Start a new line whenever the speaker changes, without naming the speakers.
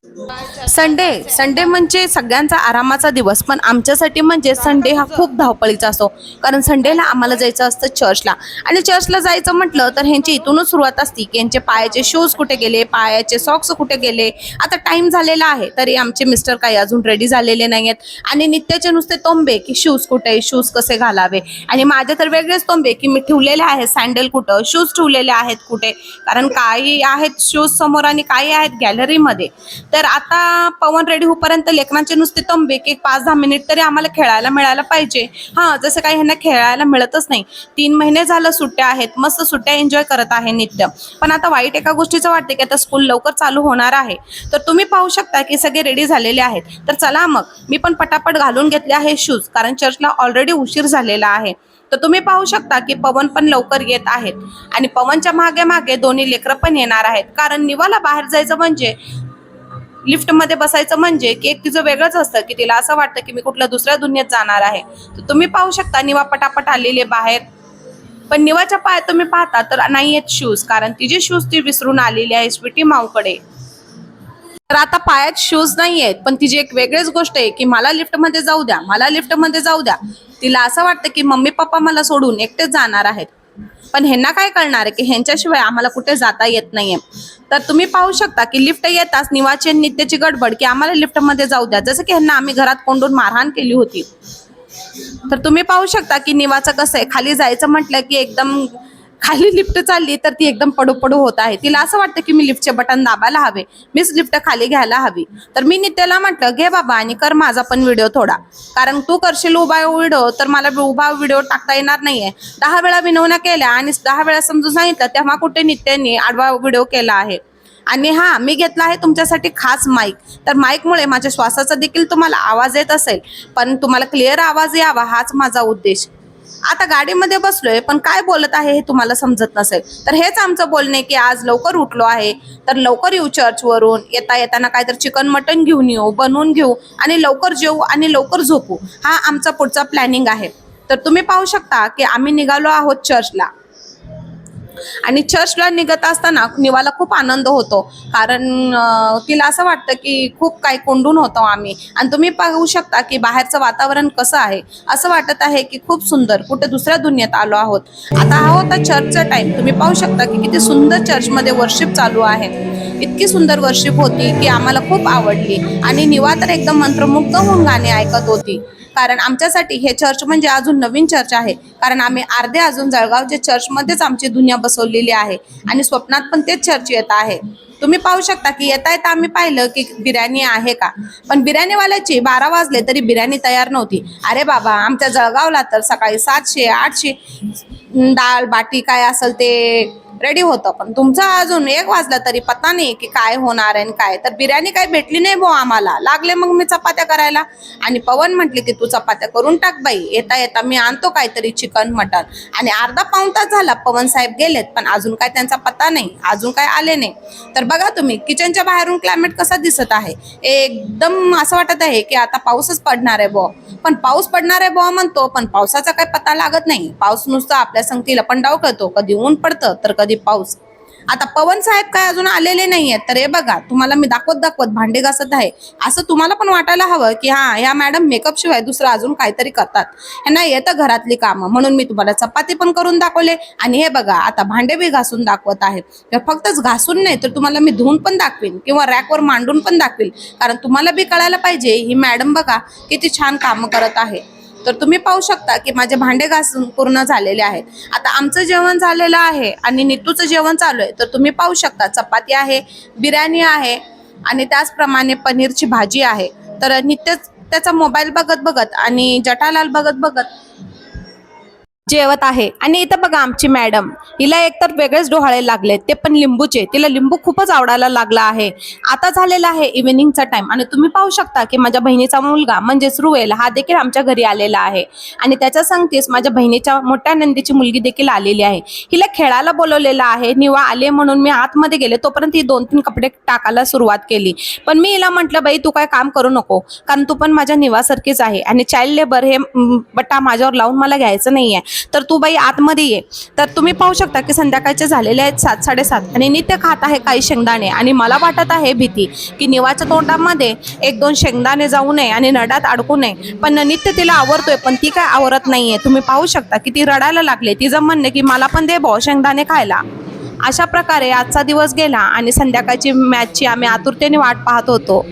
Sunday Sunday म्हणजे सगळ्यांचा आरामाचा दिवस, पण आमच्यासाठी म्हणजे संडे हा खूप धावपळीचा असतो. कारण संडेला आम्हाला जायचं असतं चर्चला, आणि चर्चला जायचं म्हटलं तर ह्यांची इथूनच सुरुवात असते की यांचे पायाचे शूज कुठे गेले, पायाचे सॉक्स कुठे गेले. आता टाइम झालेला आहे तरी आमचे मिस्टर काही अजून रेडी झालेले नाही आहेत, आणि नित्याचे नुसते तोंबे की शूज कुठे, शूज कसे घालावे. आणि माझे तर वेगळेच तोंबे की मी ठेवलेले आहेत सँडल कुठं, शूज ठेवलेले आहेत कुठे. कारण काही आहेत शूज समोर आणि काही आहेत गॅलरीमध्ये. तर आता पवन रेडी होईपर्यंत लेकरांचे नुसते तंबे की 5-10 मिनिट तरी आम्हाला खेळायला मिळायला पाहिजे. हां, जसं काही ह्यांना खेळायला मिळतच नाही. 3 महिने झालं सुट्ट्या आहेत, मस्त सुट्ट्या एन्जॉय करत आहे नित्य. पण आता वाईट एका गोष्टीचं वाटते की आता स्कूल लवकर चालू होणार आहे. तर तुम्ही पाहू शकता की सगळे रेडी झालेले आहेत. तर चला मग मी पण पटापट घालून घेतले आहे शूज, कारण चर्चला ऑलरेडी उशीर झालेला आहे. तर तुम्ही पाहू शकता की पवन पण लवकर येत आहेत, आणि पवनच्या मागे मागे दोन्ही लेकरं पण येणार आहेत. कारण निवाला बाहेर जायचं म्हणजे, लिफ्टमध्ये बसायचं म्हणजे की एक तिचं वेगळंच असतं की तिला असं वाटतं की मी कुठल्या दुसऱ्या दुनियेत जाणार आहे. तर तुम्ही पाहू शकता निवा पटापट आलेले बाहेर. पण निवाच्या पायात तुम्ही पाहता तर नाही आहेत शूज, कारण तिचे शूज ती विसरून आलेली आहे स्वीटी माऊकडे. तर आता पायात शूज नाही आहेत, पण तिची एक वेगळीच गोष्ट आहे की मला लिफ्टमध्ये जाऊ द्या, मला लिफ्टमध्ये जाऊ द्या. तिला असं वाटतं की मम्मी पप्पा मला सोडून एकटेच जाणार आहेत. पण ह्यांना काय कळणार आहे की ह्यांच्याशिवाय आम्हाला कुठे जाता येत नाहीये. तर तुम्ही पाहू शकता की लिफ्ट येताच निवाची आणि नित्याची गडबड की आम्हाला लिफ्टमध्ये जाऊ द्या, जसं की ह्यांना आम्ही घरात कोंडून मारहाण केली होती. तर तुम्ही पाहू शकता की निवाचं कसं आहे, खाली जायचं म्हटलं की एकदम खाली लिफ्ट चालली तर ती एकदम पडू पडू होत आहे. तिला असं वाटतं की मी लिफ्टचे बटन दाबायला हवे, मीच लिफ्ट खाली घ्यायला हवी. तर मी नित्याला म्हटलं घे बाबा आणि कर माझा पण व्हिडिओ थोडा, कारण तू करशील उभा व्हिडिओ तर मला उभा व्हिडिओ टाकता येणार नाहीये. 10 वेळा विनवण्या केल्या आणि 10 वेळा समजून सांगितलं, तेव्हा कुठे नित्याने आडवा व्हिडिओ केला आहे. आणि हा मी घेतला आहे तुमच्यासाठी खास माईक. तर माईकमुळे माझ्या श्वासाचा देखील तुम्हाला आवाज येत असेल, पण तुम्हाला क्लिअर आवाज यावा हाच माझा उद्देश. आता गाडीमध्ये बसलोय पण काय बोलत आहे हे तुम्हाला समजत नसेल, तर हेच आमचं बोलणे की आज लवकर उठलो आहे, तर लवकर येऊ चर्चवरून. येताना काहीतरी चिकन मटन घेऊन येऊ, बनवून घेऊ, आणि लवकर जेवू आणि लवकर झोपू. हा आमचा पुढचा प्लॅनिंग आहे. तर तुम्ही पाहू शकता की आम्ही निघालो आहोत चर्चला. आणि चर्चला निघत असताना निवाला खूप आनंद होतो, कारण तिला असं वाटतं की खूप काही कोंडून होतो आम्ही. आणि तुम्ही पाहू शकता की बाहेरचं वातावरण कसं आहे, असं वाटत आहे की खूप सुंदर, कुठे दुसऱ्या दुनियेत आलो आहोत. आता हा होता चर्चचा टाइम. तुम्ही पाहू शकता की किती सुंदर चर्चमध्ये वर्शिप चालू आहे. इतकी सुंदर वर्शिप होती की आम्हाला खूप आवडली, आणि निवा तर एकदम मंत्रमुग्ध होऊन गाणे ऐकत होती. कारण आमच्यासाठी हे चर्च म्हणजे अजून नवीन चर्च आहे, कारण आम्ही अर्धे अजून जळगावच्या चर्चमध्येच आमची दुनिया बसवलेली आहे, आणि स्वप्नात पण तेच चर्च येत आहे. तुम्ही पाहू शकता की येता येता आम्ही पाहिलं की बिर्याणी आहे का, पण बिर्याणीवाल्याची 12 वाजले तरी बिर्याणी तयार नव्हती. अरे बाबा, आमच्या जळगावला तर सकाळी 700-800 डाळ बाटी काय असेल ते रेडी होतं, पण तुमचा अजून 1 वाजला तरी पत्ता नाही की काय होणार आहे काय. तर बिर्याणी काही भेटली नाही बुवा आम्हाला. लागले मग मी चपात्या करायला, आणि पवन म्हटले की तू चपात्या करून टाक बाई, येता येता मी आणतो काहीतरी चिकन मटन. आणि अर्धा पाऊण तास झाला पवन साहेब गेलेत, पण अजून काय त्यांचा पत्ता नाही, अजून काय आले नाही. तर बघा तुम्ही किचनच्या बाहेरून क्लायमेट कसा दिसत आहे, एकदम असं वाटत आहे की आता पाऊसच पडणार आहे बुवा. पण पाऊस पडणार आहे बुवा म्हणतो, पण पावसाचा काही पत्ता लागत नाही. पाऊस नुसतं आपल्या संगतीला पण डाव करतो, कधी ऊन पडतं तर कधी पाऊस. आता पवन साहेब काय अजून आलेले नाहीयेत. तर हे बघा, तुम्हाला मी दाखवत भांडे घासत आहे, असं तुम्हाला पण वाटायला हवं की हा ह्या मॅडम मेकअप शिवाय दुसरं अजून काहीतरी करतात, ह्यांना येतं घरातली कामं. म्हणून मी तुम्हाला चपाती पण करून दाखवले, आणि हे बघा आता भांडे बी घासून दाखवत आहे. फक्तच घासून नाही तर तुम्हाला मी धुवून पण दाखवीन किंवा रॅकवर मांडून पण दाखवीन, कारण तुम्हाला बी कळायला पाहिजे ही मॅडम बघा किती छान कामं करत आहे. तर तुम्ही पाहू शकता की माझे भांडे घासून पूर्ण झालेले आहेत. आता आमचं जेवण झालेलं आहे आणि नितूचं जेवण चालू आहे. तर तुम्ही पाहू शकता चपाती आहे, बिर्याणी आहे, आणि त्याचप्रमाणे पनीरची भाजी आहे. तर नित्य त्याचा मोबाईल बघत बघत आणि जठालाल बघत बघत जेवत आहे. आणि इथं बघा आमची मॅडम, हिला एकतर वेगळेच डोहाळे लागले, ते पण लिंबूचे. तिला लिंबू खूपच आवडायला लागला आहे. आता झालेला आहे इव्हिनिंगचा टाइम, आणि तुम्ही पाहू शकता की माझ्या बहिणीचा मुलगा म्हणजेच रुएल हा देखील आमच्या घरी आलेला आहे, आणि त्याच्या संगतीच माझ्या बहिणीच्या मोठ्या नंदीची मुलगी देखील आलेली आहे. हिला खेळायला बोलवलेलं आहे. निवा आले म्हणून मी आतमध्ये गेले, तोपर्यंत ही 2-3 कपडे टाकायला सुरुवात केली. पण मी हिला म्हटलं बाई तू काय काम करू नको, कारण तू पण माझ्या निवासारखीच आहे, आणि चाइल्ड लेबर हे बट्टा माझ्यावर लावून मला घ्यायचं नाहीये. तर तू बाई आतमध्ये ये. तर तुम्ही पाहू शकता की संध्याकाळचे झालेले आहेत 7:30 आणि नित्य खात आहे काही शेंगदाणे आणि मला वाटत आहे भीती की निवाच्या तोंडामध्ये 1-2 शेंगदाणे जाऊ नये आणि नडात अडकू नये. पण नित्य तिला आवरतोय पण ती काय आवरत नाहीये. तुम्ही पाहू शकता की ती रडायला लागले. तिचं म्हणणे की मला पण दे भाऊ शेंगदाणे खायला. अशा प्रकारे आजचा दिवस गेला आणि संध्याकाळची मॅचची आम्ही आतुरतेने वाट पाहत होतो.